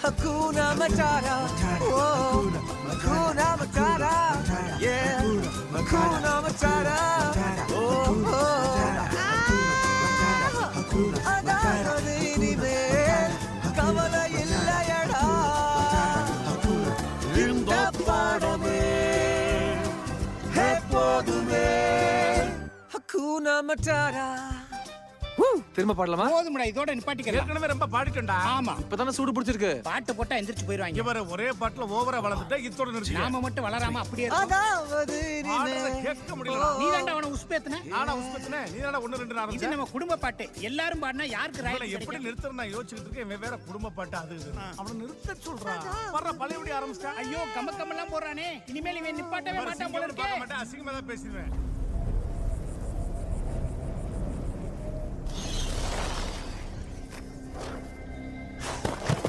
Hakuna Matata. Oh, Hakuna Matata. Yeah, Hakuna Matata. Oh, அதாவது இனிமேல் கவலை இல்லையடா. இந்த பாடமே எப்போதுமே Hakuna Matata. திரும்ப பாடலாமா? போதும்டா, இதோட நிப்பாட்டிக்கலாம். ஏற்கனவே ரொம்ப பாடிட்டோம்டா. ஆமா, இப்பதானே சூடு பிடிச்சிருக்கு. பாட்டு போட்டா எந்திரிச்சு போயிடுவாங்க. இவர ஒரே பாட்டுல ஓவரா வளர்ந்துட்டா இதோட நிறுத்தி. நாம மட்டும் வளராம அப்படியே இருக்கோம். அதாவது இனிமேல் கேட்க முடியல. நீ தான்டா அவனை உஸ்பேத்துன. நானா உஸ்பேத்துனே? நீ தான 1 2 ஆரம்பிச்ச. இது நம்ம குடும்ப பாட்டு. எல்லாரும் பாடினா யாருக்கு இல்ல, ராயல் எப்படி நிறுத்தற நான் யோசிச்சிட்டு இருக்கேன். இவன் வேற குடும்ப பாட்டு அது இது. அவன நிறுத்த சொல்றான். வர்ற பழையபடி ஆரம்பிச்சா. ஐயோ, கம்ம கம்மெல்லாம் போறானே. இனிமேல் இவன் நிப்பாட்டவே மாட்டான் போல இருக்கே. அசிங்கமா தான் பேசிடுவேன்.